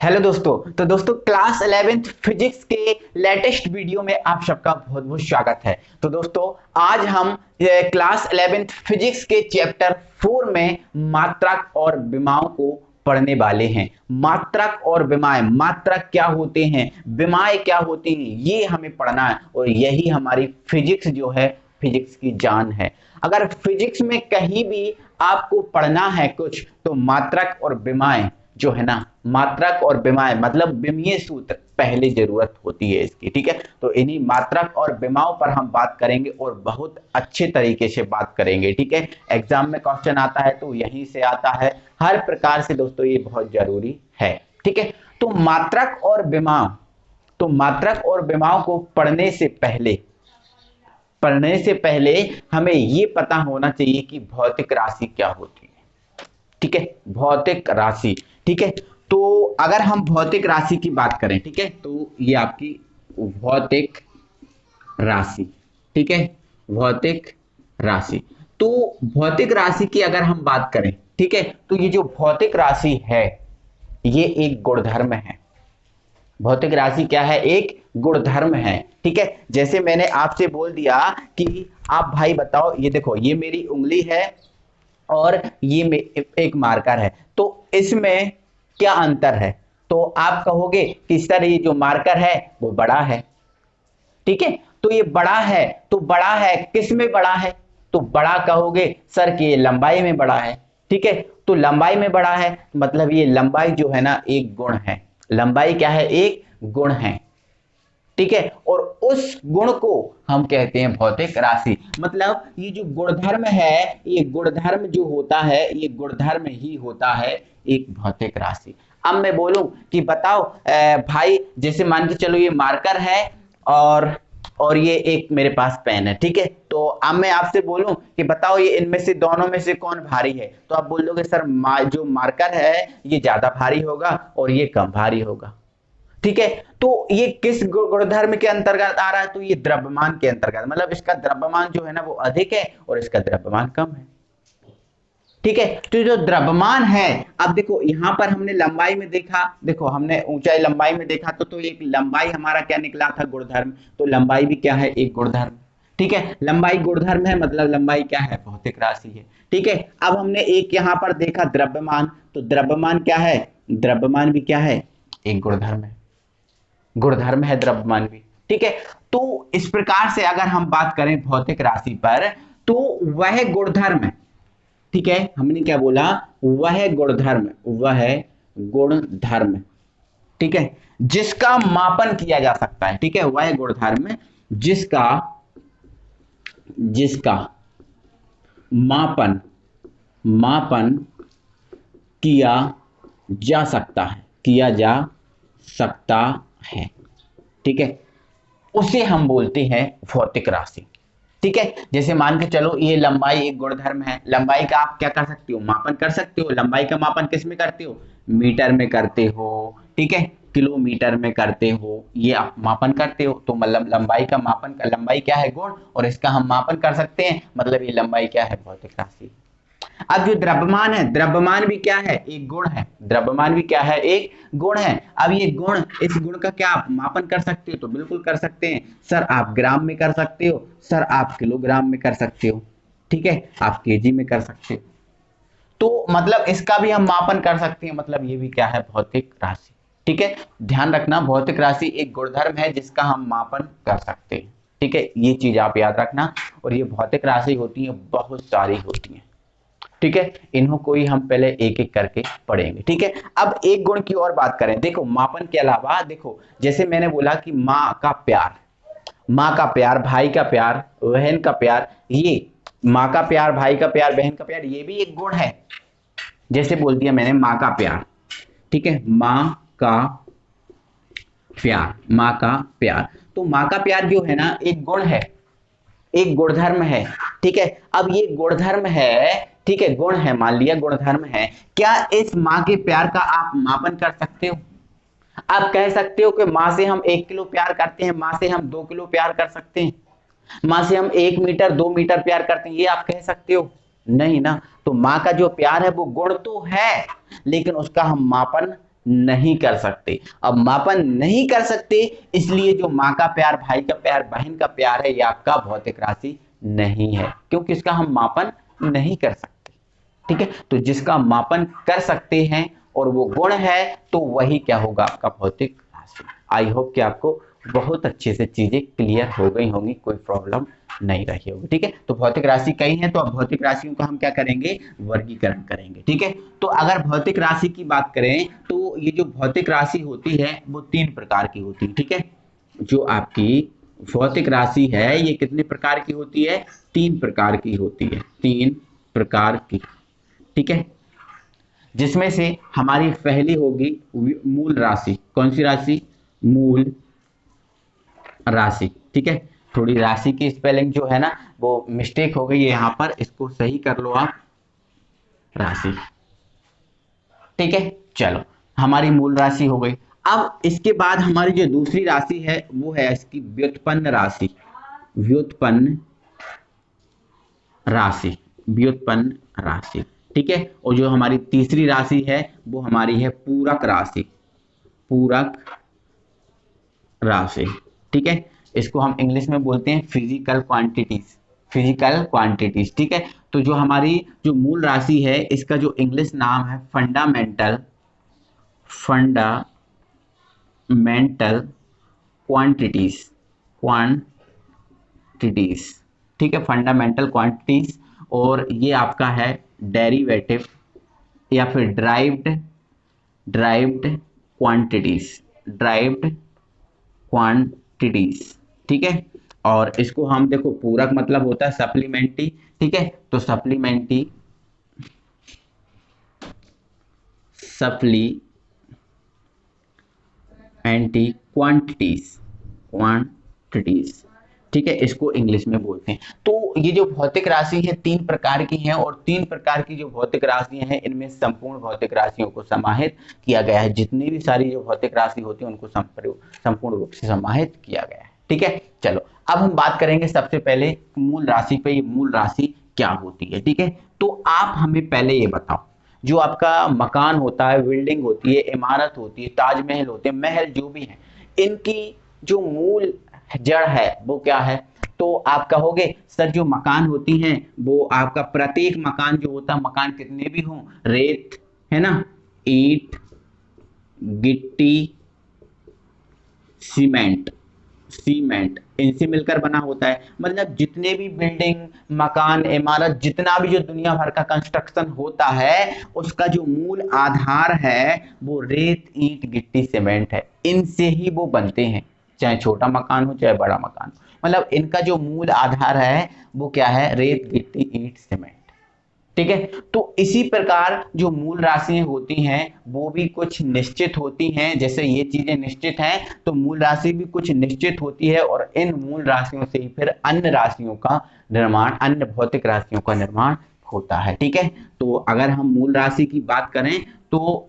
Hello दोस्तों। तो दोस्तों क्लास 11th फिजिक्स के लेटेस्ट वीडियो में आप सबका बहुत बहुत स्वागत है। तो दोस्तों आज हम क्लास 11th फिजिक्स के चैप्टर 4 में मात्रक और विमाओं को पढ़ने वाले हैं। मात्रक और विमाएं, मात्रक क्या होते हैं, विमाएं क्या होती हैं, ये हमें पढ़ना है और यही हमारी फिजिक्स जो है फिजिक्स की जान है। अगर फिजिक्स में कहीं भी आपको पढ़ना है कुछ तो मात्रक और विमाएं जो है ना, मात्रक और विमाएं मतलब विमीय सूत्र पहले जरूरत होती है इसकी। ठीक है, तो इन्हीं मात्रक और विमाओं पर हम बात करेंगे और बहुत अच्छे तरीके से बात करेंगे। ठीक है, एग्जाम में क्वेश्चन आता है तो यहीं से आता है, हर प्रकार से दोस्तों ये बहुत जरूरी है। ठीक है, तो मात्रक और विमाओं को पढ़ने से पहले हमें ये पता होना चाहिए कि भौतिक राशि क्या होती है। ठीक है, भौतिक राशि। ठीक है, तो अगर हम भौतिक राशि की बात करें, ठीक है, तो ये आपकी भौतिक राशि। ठीक है, भौतिक राशि। तो भौतिक राशि की अगर हम बात करें, ठीक है, तो ये जो भौतिक राशि है ये एक गुणधर्म है। भौतिक राशि क्या है? एक गुणधर्म है। ठीक है, जैसे मैंने आपसे बोल दिया कि आप भाई बताओ, ये देखो ये मेरी उंगली है और ये एक मार्कर है, तो इसमें क्या अंतर है? तो आप कहोगे कि सर ये जो मार्कर है वो बड़ा है। ठीक है, तो ये बड़ा है, तो बड़ा है किस में बड़ा है? तो बड़ा कहोगे सर कि ये लंबाई में बड़ा है। ठीक है, तो लंबाई में बड़ा है मतलब ये लंबाई जो है ना एक गुण है। लंबाई क्या है? एक गुण है। ठीक है, और उस गुण को हम कहते हैं भौतिक राशि। मतलब ये जो गुणधर्म है, ये गुणधर्म जो होता है ये गुणधर्म ही होता है एक भौतिक राशि। अब मैं बोलूं कि बताओ भाई, जैसे मान के चलो ये मार्कर है और ये एक मेरे पास पेन है। ठीक है, तो अब मैं आपसे बोलूं कि बताओ ये इनमें से दोनों में से कौन भारी है, तो आप बोल दोगे सर जो मार्कर है ये ज्यादा भारी होगा और ये कम भारी होगा। ठीक है, तो ये किस गुणधर्म के अंतर्गत आ रहा है? तो ये द्रव्यमान के अंतर्गत, मतलब इसका द्रव्यमान जो है ना वो अधिक है और इसका द्रव्यमान कम है। ठीक है, तो जो द्रव्यमान है, अब देखो यहां पर हमने लंबाई में देखा, देखो हमने ऊंचाई लंबाई में देखा तो एक लंबाई हमारा क्या निकला था? गुणधर्म। तो लंबाई भी क्या है? एक गुणधर्म। ठीक है, लंबाई गुणधर्म है मतलब लंबाई क्या है? भौतिक राशि है। ठीक है, अब हमने एक यहां पर देखा द्रव्यमान, तो द्रव्यमान क्या है? द्रव्यमान भी क्या है? एक गुणधर्म है। गुणधर्म है द्रव्यमान भी। ठीक है, तो इस प्रकार से अगर हम बात करें भौतिक राशि पर तो वह गुणधर्म है। ठीक है, हमने क्या बोला? वह गुणधर्म, वह गुणधर्म। ठीक है, जिसका मापन किया जा सकता है। ठीक है, वह गुणधर्म जिसका जिसका मापन मापन किया जा सकता है, किया जा सकता है। ठीक है, उसे हम बोलते हैं भौतिक राशि। ठीक है, जैसे मान के चलो ये लंबाई एक गुणधर्म है। लंबाई का आप क्या कर सकते हो? मापन कर सकते हो। लंबाई का मापन किस में करते हो? मीटर में करते हो। ठीक है, किलोमीटर में करते हो, ये आप मापन करते हो। तो मतलब लंबाई का मापन का, लंबाई क्या है? गुण, और इसका हम मापन कर सकते हैं, मतलब ये लंबाई क्या है? भौतिक राशि। अब जो द्रव्यमान है, द्रव्यमान भी क्या है? एक गुण है। द्रव्यमान भी क्या है? एक गुण है। अब ये गुण, इस गुण का क्या आप मापन कर सकते हो? तो बिल्कुल कर सकते हैं सर। आप ग्राम में कर सकते हो सर, आप किलोग्राम में कर सकते हो। ठीक है, आप केजी में कर सकते हो। तो मतलब इसका भी हम मापन कर सकते हैं, मतलब ये भी क्या है? भौतिक राशि। ठीक है, ध्यान रखना भौतिक राशि एक गुणधर्म है जिसका हम मापन कर सकते हैं। ठीक है, ये चीज आप याद रखना। और ये भौतिक राशि होती है, बहुत सारी होती है। ठीक है, इन्हों को ही हम पहले एक एक करके पढ़ेंगे। ठीक है, अब एक गुण की और बात करें। देखो मापन के अलावा, देखो जैसे मैंने बोला कि माँ का प्यार, माँ का प्यार, भाई का प्यार, बहन का प्यार, ये माँ का प्यार, भाई का प्यार, बहन का प्यार, ये भी एक गुण है। जैसे बोल दिया मैंने माँ का प्यार। ठीक है, माँ का प्यार, माँ का प्यार। तो माँ का प्यार जो है ना एक गुण है, एक गुणधर्म है। ठीक है, अब ये गुणधर्म है, ठीक है, गुण है, मान लिया गुणधर्म है। क्या इस माँ के प्यार का आप मापन कर सकते हो? आप कह सकते हो कि माँ से हम 1 किलो प्यार करते हैं, माँ से हम 2 किलो प्यार कर सकते हैं, माँ से हम 1 मीटर 2 मीटर प्यार करते हैं, ये आप कह सकते हो? नहीं ना। तो माँ का जो प्यार है वो गुण तो है, लेकिन उसका हम मापन नहीं कर सकते। अब मापन नहीं कर सकते, इसलिए जो माँ का प्यार, भाई का प्यार, बहन का प्यार है, ये आपका भौतिक राशि नहीं है, क्योंकि इसका हम मापन नहीं कर सकते। ठीक है, तो जिसका मापन कर सकते हैं और वो गुण है, तो वही क्या होगा, आपका भौतिक राशि। आई होप कि आपको बहुत अच्छे से चीजें क्लियर हो गई होंगी, कोई प्रॉब्लम नहीं रही होगी। ठीक है, तो भौतिक राशि कई हैं, तो अब भौतिक राशियों का हम क्या करेंगे, वर्गीकरण करेंगे। ठीक है, तो अगर भौतिक राशि की बात करें, तो ये जो भौतिक राशि होती है वो 3 प्रकार की होती है। ठीक है, जो आपकी भौतिक राशि है ये कितने प्रकार की होती है, 3 प्रकार की होती है, 3 प्रकार की। ठीक है, जिसमें से हमारी पहली होगी मूल राशि। कौन सी राशि, मूल राशि। ठीक है, थोड़ी राशि की स्पेलिंग जो है ना वो मिस्टेक हो गई है यहाँ पर, इसको सही कर लो आप, राशि। ठीक है, चलो हमारी मूल राशि हो गई। अब इसके बाद हमारी जो दूसरी राशि है वो है इसकी व्युत्पन्न राशि। व्युत्पन्न राशि, व्युत्पन्न राशि। ठीक है, और जो हमारी तीसरी राशि है वो हमारी है पूरक राशि। पूरक राशि। ठीक है, इसको हम इंग्लिश में बोलते हैं फिजिकल क्वांटिटीज। Physical quantities. ठीक है, तो जो हमारी जो मूल राशि है इसका जो इंग्लिश नाम है फंडामेंटल, फंडामेंटल क्वांटिटीज। क्वांटिटीज। ठीक है, फंडामेंटल क्वांटिटीज, और ये आपका है डेरिवेटिव या फिर derived, derived quantities, derived quantities. ठीक है, और इसको हम देखो, पूरक मतलब होता है सप्लीमेंट्री। ठीक है, तो सप्लीमेंट्री, सप्लीमेंट्री क्वांटिटीज, क्वांटिटीज। ठीक है, इसको इंग्लिश में बोलते हैं। तो ये जो भौतिक राशि है 3 प्रकार की है, और 3 प्रकार की जो भौतिक राशियां हैं इनमें संपूर्ण भौतिक राशियों को समाहित किया गया है। जितनी भी सारी जो भौतिक राशि होती है उनको संपूर्ण रूप से समाहित किया गया है। ठीक है, चलो अब हम बात करेंगे सबसे पहले मूल राशि पे। ये मूल राशि क्या होती है। ठीक है, तो आप हमें पहले ये बताओ, जो आपका मकान होता है, बिल्डिंग होती है, इमारत होती है, ताजमहल होते हैं, महल जो भी है, इनकी जो मूल जड़ है वो क्या है। तो आप कहोगे सर जो मकान होती हैं वो आपका प्रत्येक मकान जो होता है, मकान कितने भी हों, रेत है ना, ईंट, गिट्टी, सीमेंट, सीमेंट, इनसे मिलकर बना होता है। मतलब जितने भी बिल्डिंग, मकान, इमारत, जितना भी जो दुनिया भर का कंस्ट्रक्शन होता है उसका जो मूल आधार है वो रेत, ईंट, गिट्टी, सीमेंट है। इनसे ही वो बनते हैं, चाहे छोटा मकान हो चाहे बड़ा मकान हो। मतलब इनका जो मूल आधार है वो क्या है, रेत, गिट्टी, ईंट, सीमेंट। ठीक है, तो इसी प्रकार जो मूल राशियां होती हैं वो भी कुछ निश्चित होती हैं। जैसे ये चीजें निश्चित हैं तो मूल राशि भी कुछ निश्चित होती है, और इन मूल राशियों से ही फिर अन्य राशियों का निर्माण, अन्य भौतिक राशियों का निर्माण होता है। ठीक है, तो अगर हम मूल राशि की बात करें तो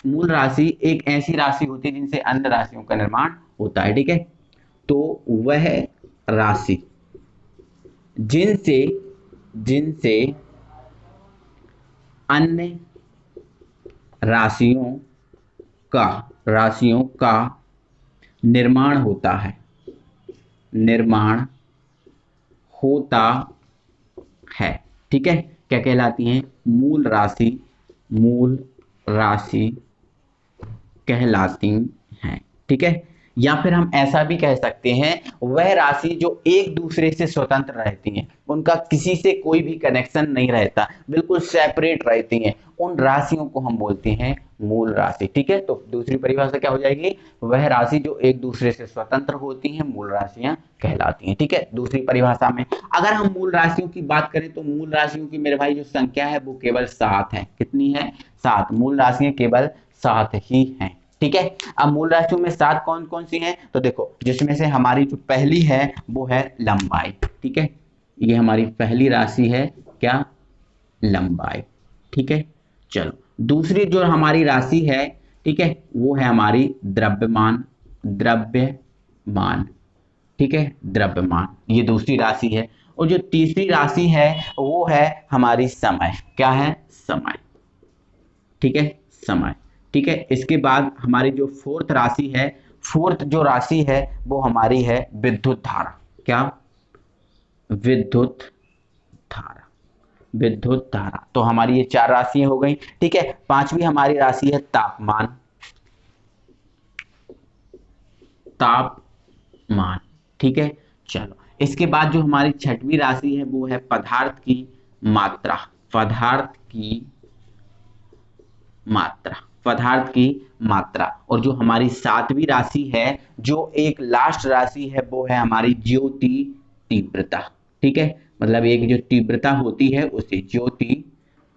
मूल राशि एक ऐसी राशि होती है जिनसे अन्य राशियों का निर्माण होता है। ठीक है, तो वह राशि जिनसे जिनसे अन्य राशियों का निर्माण होता है, निर्माण होता है। ठीक है, क्या कहलाती हैं, मूल राशि, मूल राशि कहलाती हैं। ठीक है, या फिर हम ऐसा भी कह सकते हैं वह राशि जो एक दूसरे से स्वतंत्र रहती हैं, उनका किसी से कोई भी कनेक्शन नहीं रहता, बिल्कुल सेपरेट रहती हैं, उन राशियों को हम बोलते हैं मूल राशि। ठीक है, तो दूसरी परिभाषा क्या हो जाएगी, वह राशि जो एक दूसरे से स्वतंत्र होती हैं मूल राशियां कहलाती हैं। ठीक है, दूसरी परिभाषा में अगर हम मूल राशियों की बात करें तो मूल राशियों की मेरे भाई जो संख्या है वो केवल 7 है। कितनी है, 7। मूल राशियां केवल 7 ही हैं। ठीक है, अब मूल राशियों में 7 कौन कौन सी हैं, तो देखो जिसमें से हमारी जो पहली है वो है लंबाई। ठीक है, ये हमारी पहली राशि है, क्या, लंबाई। ठीक है, चलो दूसरी जो हमारी राशि है, ठीक है, वो है हमारी द्रव्यमान, द्रव्यमान। ठीक है, द्रव्यमान, ये दूसरी राशि है। और जो तीसरी राशि है वो है हमारी समय। क्या है, समय। ठीक है, समय। ठीक है। इसके बाद हमारी जो फोर्थ राशि है, फोर्थ जो राशि है वो हमारी है विद्युत धारा। क्या? विद्युत धारा। विद्युत धारा। तो हमारी ये 4 राशियां हो गई। ठीक है। पांचवी हमारी राशि है तापमान। तापमान। ठीक है। चलो, इसके बाद जो हमारी छठवीं राशि है वो है पदार्थ की मात्रा। पदार्थ की मात्रा। पदार्थ की मात्रा। और जो हमारी सातवीं राशि है, जो एक लास्ट राशि है, वो है हमारी ज्योति तीव्रता। ठीक है। मतलब एक जो तीव्रता होती है उसे ज्योति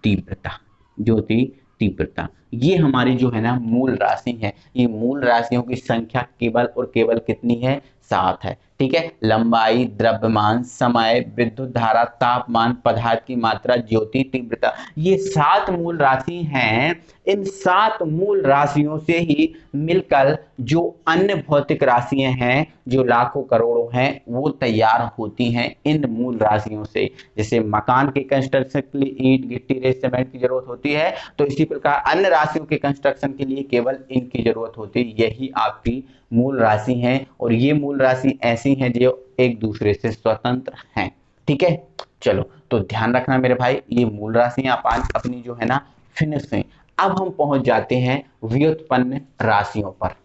तीव्रता। ज्योति तीव्रता। ये हमारी जो है ना मूल राशि है। ये मूल राशियों की संख्या केवल और केवल कितनी है? 7 है। ठीक है। लंबाई, द्रव्यमान, समय, विद्युत धारा, तापमान, पदार्थ की मात्रा, ज्योति तीव्रता, ये 7 मूल राशि हैं। इन 7 मूल राशियों से ही मिलकर जो अन्य भौतिक राशियां हैं, जो लाखों करोड़ों हैं, वो तैयार होती हैं इन मूल राशियों से। जैसे मकान के कंस्ट्रक्शन के लिए ईंट, गिट्टी, रेत, सीमेंट की जरूरत होती है, तो इसी प्रकार अन्य राशियों के कंस्ट्रक्शन के लिए केवल इनकी जरूरत होती है। यही आपकी मूल राशि हैं। और ये मूल राशि ऐसी हैं जो एक दूसरे से स्वतंत्र हैं। ठीक है। चलो, तो ध्यान रखना मेरे भाई, ये मूल राशियां अपनी जो है ना फिनिश है। अब हम पहुंच जाते हैं व्युत्पन्न राशियों पर।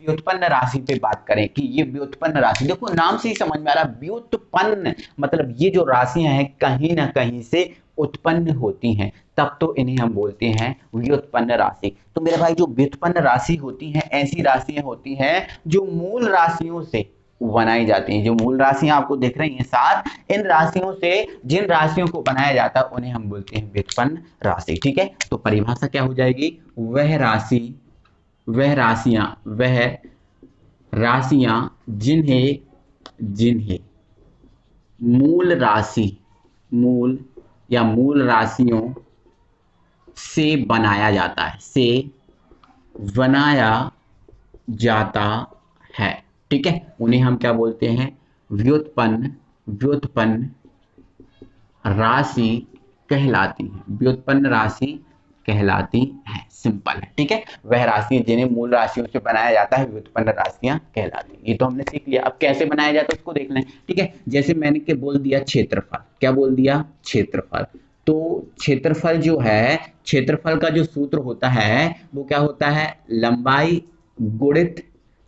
व्युत्पन्न राशि पे बात करें कि ये व्युत्पन्न राशि, देखो नाम से ही समझ में आ रहा है, व्युत्पन्न मतलब ये जो राशियां हैं कहीं ना कहीं से उत्पन्न होती हैं, तब तो इन्हें हम बोलते हैं व्युत्पन्न राशि। तो मेरे भाई, जो व्युत्पन्न राशि होती हैं, ऐसी राशियां होती हैं जो मूल राशियों से बनाई जाती हैं। जो मूल राशियां आपको दिख रही हैं 7, इन राशियों से जिन राशियों को बनाया जाता है उन्हें हम बोलते हैं व्युत्पन्न राशि। ठीक है। तो परिभाषा क्या हो जाएगी? वह राशियां जिन्हें मूल राशियों से बनाया जाता है। ठीक है। उन्हें हम क्या बोलते हैं? व्युत्पन्न राशि कहलाती है। व्युत्पन्न राशि कहलाती है। सिंपल है। ठीक है। वह राशि जिन्हें मूल राशियों से बनाया जाता है व्युत्पन्न राशियां कहलाती हैं। ये तो हमने सीख लिया। अब कैसे बनाया जाता है उसको देख लें। ठीक है। जैसे मैंने क्या बोल दिया? क्षेत्रफल। क्या बोल दिया? क्षेत्रफल। तो क्षेत्रफल जो है, क्षेत्रफल का जो सूत्र होता है वो क्या होता है? लंबाई गुणित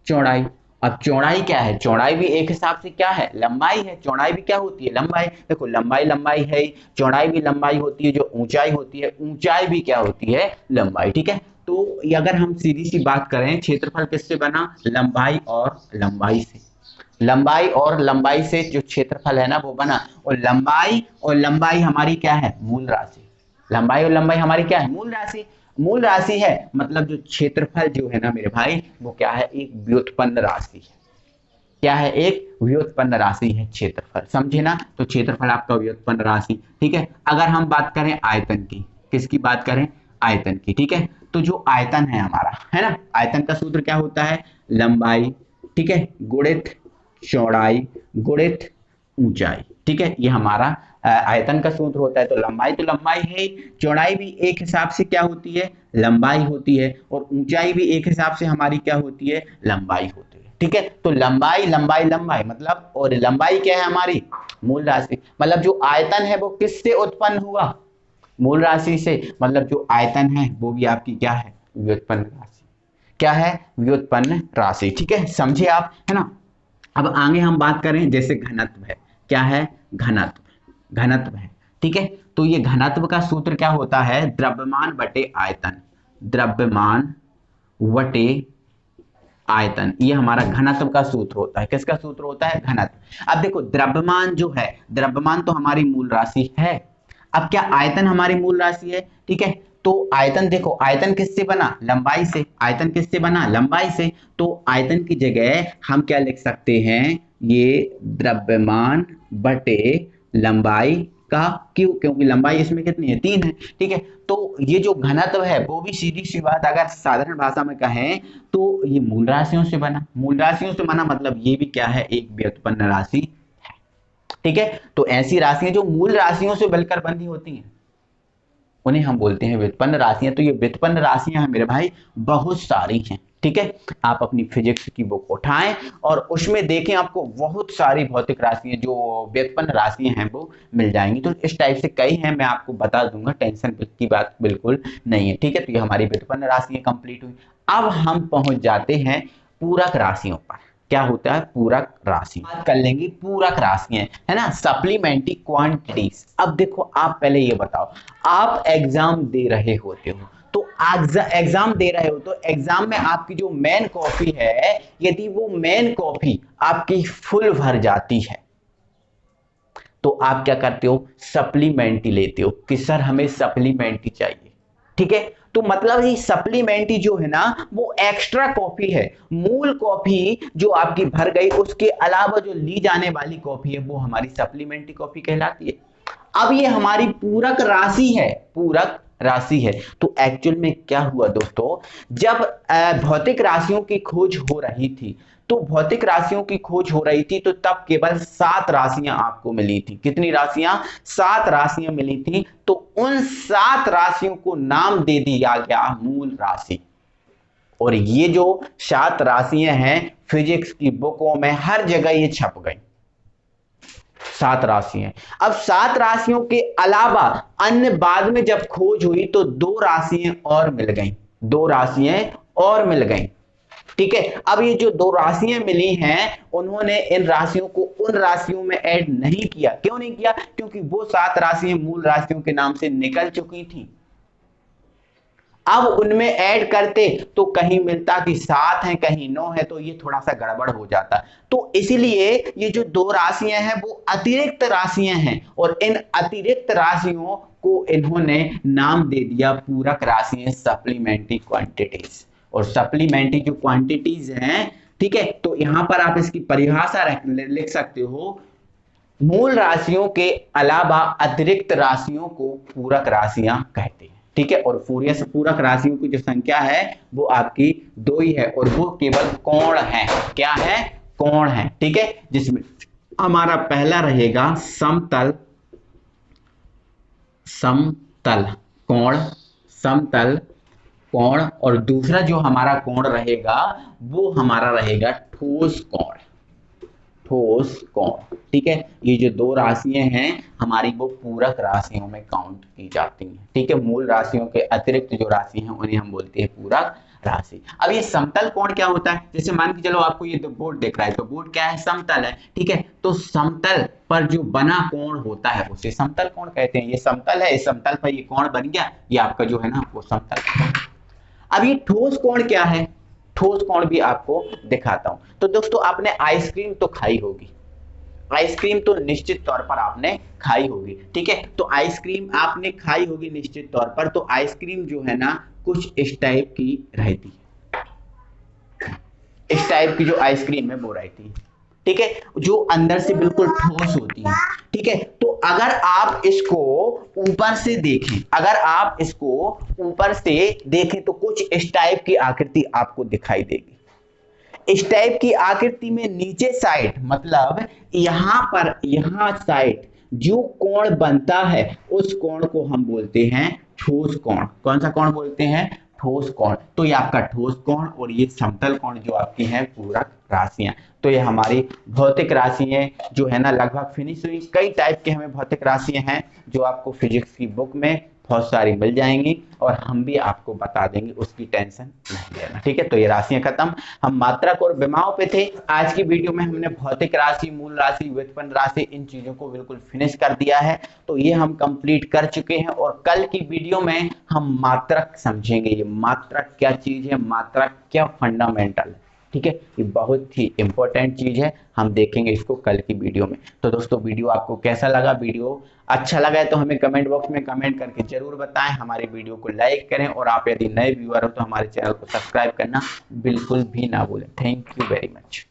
चौड़ाई। अब चौड़ाई क्या है? चौड़ाई भी एक हिसाब से क्या है? लंबाई है। चौड़ाई भी क्या होती है? लंबाई। देखो, लंबाई है, चौड़ाई भी लंबाई होती है। जो ऊंचाई होती है, ऊंचाई भी क्या होती है? लंबाई। ठीक है। तो अगर हम सीधी सी बात करें, क्षेत्रफल किससे बना? लंबाई और लंबाई से। लंबाई और लंबाई से जो क्षेत्रफल है ना वो बना। और लंबाई हमारी क्या है? मूल राशि। लंबाई और लंबाई हमारी क्या है? मूल राशि। मूल राशि है, मतलब जो क्षेत्रफल जो है ना मेरे भाई, वो क्या है? एक व्युत्पन्न राशि है। क्या है? एक व्युत्पन्न राशि है क्षेत्रफल। समझे ना? तो क्षेत्रफल आपका व्युत्पन्न राशि। ठीक है। अगर हम बात करें आयतन की, किसकी बात करें? आयतन की। ठीक है। तो जो आयतन है हमारा, है ना, आयतन का सूत्र क्या होता है? लंबाई, ठीक है, गुणित चौड़ाई गुणित ऊंचाई। ठीक है। ये हमारा आयतन का सूत्र होता है। तो लंबाई है, चौड़ाई भी एक हिसाब से क्या होती है? लंबाई होती है। और ऊंचाई भी एक हिसाब से हमारी क्या होती है? लंबाई होती है। ठीक है। तो लंबाई मतलब, और लंबाई क्या है हमारी? मूल राशि। मतलब जो आयतन है वो किससे उत्पन्न हुआ? मूल राशि से। मतलब जो आयतन है वो भी आपकी क्या है? व्युत्पन्न राशि। क्या है? व्युत्पन्न राशि। ठीक है। समझे आप, है ना? अब आगे हम बात करें, जैसे घनत्व है। क्या है? घनत्व है। ठीक है। तो ये घनत्व का सूत्र क्या होता है? द्रव्यमान बटे आयतन। द्रव्यमान बटे आयतन, ये हमारा घनत्व का सूत्र होता है। किसका सूत्र होता है? घनत्व। अब देखो, द्रव्यमान जो है, द्रव्यमान तो हमारी मूल राशि है। अब क्या आयतन हमारी मूल राशि है? ठीक है। तो आयतन, देखो आयतन किससे बना? लंबाई से। आयतन किससे बना? लंबाई से। तो आयतन की जगह हम क्या लिख सकते हैं? ये द्रव्यमान बटे लंबाई का, क्यों? क्योंकि लंबाई इसमें कितनी है? 3 है। ठीक है। तो ये जो घनत्व है वो भी सीधी सी बात अगर साधारण भाषा में कहें तो ये मूल राशियों से बना। मूल राशियों से बना मतलब ये भी क्या है? एक व्युत्पन्न राशि है। ठीक है। तो ऐसी राशियां जो मूल राशियों से मिलकर बनी होती हैं, उन्हें हम बोलते हैं व्युत्पन्न राशियां। तो ये व्युत्पन्न राशियां हैं मेरे भाई, बहुत सारी हैं, ठीक है। आप अपनी फिजिक्स की बुक उठाएं और उसमें देखें, आपको बहुत सारी भौतिक राशियां जो व्युत्पन्न राशियां हैं वो मिल जाएंगी। तो इस टाइप से कई हैं, मैं आपको बता दूंगा, टेंशन की बात बिल्कुल नहीं है, ठीक है। तो ये हमारी व्युत्पन्न राशियां कंप्लीट हुई। अब हम पहुंच जाते हैं पूरक राशियों पर। क्या होता है पूरक राशि, बात कर लेंगे पूरक राशियां, है ना, सप्लीमेंट्री क्वांटिटीज। अब देखो, आप पहले ये बताओ, आप एग्जाम दे रहे होते हो, तो एग्जाम दे रहे हो तो एग्जाम में आपकी जो मेन कॉपी है, यदि वो मेन कॉपी आपकी फुल भर जाती है तो आप क्या करते हो, सप्लीमेंट्री लेते हो कि सर हमें सप्लीमेंट्री चाहिए, ठीक है। तो मतलब ये सप्लीमेंट्री जो है ना वो एक्स्ट्रा कॉपी है। मूल कॉपी जो आपकी भर गई, उसके अलावा जो ली जाने वाली कॉपी है वो हमारी सप्लीमेंट्री कॉपी कहलाती है। अब ये हमारी पूरक राशि है, पूरक राशि है। तो एक्चुअल में क्या हुआ दोस्तों, जब भौतिक राशियों की खोज हो रही थी, तो भौतिक राशियों की खोज हो रही थी तो तब केवल 7 राशियां आपको मिली थी। कितनी राशियां, 7 राशियां मिली थी। तो उन 7 राशियों को नाम दे दिया गया मूल राशि। और ये जो 7 राशियां हैं फिजिक्स की बुकों में हर जगह ये छप गई, 7 राशियां। अब 7 राशियों के अलावा अन्य बाद में जब खोज हुई तो 2 राशियां और मिल गई, 2 राशियां और मिल गई, ठीक है। अब ये जो 2 राशियां मिली हैं, उन्होंने इन राशियों को उन राशियों में ऐड नहीं किया। क्यों नहीं किया, क्योंकि वो 7 राशियां मूल राशियों के नाम से निकल चुकी थी। अब उनमें ऐड करते तो कहीं मिलता कि 7 है कहीं 9 है, तो ये थोड़ा सा गड़बड़ हो जाता। तो इसीलिए ये जो 2 राशियां हैं वो अतिरिक्त राशियां हैं, और इन अतिरिक्त राशियों को इन्होंने नाम दे दिया पूरक राशियां, सप्लीमेंट्री क्वांटिटीज। और सप्लीमेंट्री जो क्वांटिटीज हैं, ठीक है, तो यहां पर आप इसकी परिभाषा लिख सकते हो, मूल राशियों के अलावा अतिरिक्त राशियों को पूरक राशियां कहते हैं, ठीक है। और पूरक राशियों की जो संख्या है वो आपकी 2 ही है, और वो केवल कोण है। क्या है, कोण है, ठीक है। जिसमें हमारा पहला रहेगा समतल, समतल कोण, समतल कोण, और दूसरा जो हमारा कोण रहेगा वो हमारा रहेगा ठोस कोण, ठोस कोण, ठीक है। ये जो 2 राशियां हैं हमारी वो पूरक राशियों में काउंट की जाती हैं, ठीक है। मूल राशियों के अतिरिक्त जो राशि हैं उन्हें हम बोलते हैं पूरक राशि। अब ये समतल कोण क्या होता है, जैसे मान के चलो आपको ये बोर्ड दिख रहा है, तो बोर्ड क्या है, समतल है, ठीक है। तो समतल पर जो बना कोण होता है उसे समतल कोण कहते हैं। ये समतल है, इस समतल पर ये कोण बन गया, ये आपका जो है ना वो समतल। अब ये ठोस कोण क्या है, ठोस कोण भी आपको दिखाता हूं। तो दोस्तों आपने आइसक्रीम तो खाई होगी, आइसक्रीम तो निश्चित तौर पर आपने खाई होगी, ठीक है। तो आइसक्रीम आपने खाई होगी निश्चित तौर पर। तो आइसक्रीम जो है ना कुछ इस टाइप की रहती है, इस टाइप की जो आइसक्रीम है वो रहती है, ठीक है, जो अंदर से बिल्कुल ठोस होती है, ठीक है। तो अगर आप इसको ऊपर से देखें, अगर आप इसको ऊपर से देखें तो कुछ इस टाइप की आकृति आपको दिखाई देगी। इस टाइप की आकृति में नीचे साइड, मतलब यहां पर, यहां साइड जो कोण बनता है उस कोण को हम बोलते हैं ठोस कोण। कौन सा कोण बोलते हैं, ठोस कोण। तो ये आपका ठोस कोण और ये समतल कोण जो आपकी है पूरक राशियां। तो ये हमारी भौतिक राशियां जो है ना लगभग फिनिश हुई। कई टाइप के हमें भौतिक राशियां हैं जो आपको फिजिक्स की बुक में बहुत सारी मिल जाएंगी, और हम भी आपको बता देंगे, उसकी टेंशन नहीं लेना, ठीक है। तो ये राशियां खत्म, हम मात्रक और विमाओं पे थे। आज की वीडियो में हमने भौतिक राशि, मूल राशि, व्युत्पन्न राशि, इन चीजों को बिल्कुल फिनिश कर दिया है। तो ये हम कंप्लीट कर चुके हैं, और कल की वीडियो में हम मात्रक समझेंगे। ये मात्रक क्या चीज है, मात्रक क्या फंडामेंटल है, ठीक है। ये बहुत ही इंपॉर्टेंट चीज है, हम देखेंगे इसको कल की वीडियो में। तो दोस्तों वीडियो आपको कैसा लगा, वीडियो अच्छा लगा है तो हमें कमेंट बॉक्स में कमेंट करके जरूर बताएं। हमारे वीडियो को लाइक करें, और आप यदि नए व्यूअर हो तो हमारे चैनल को सब्सक्राइब करना बिल्कुल भी ना भूलें। Thank you very much.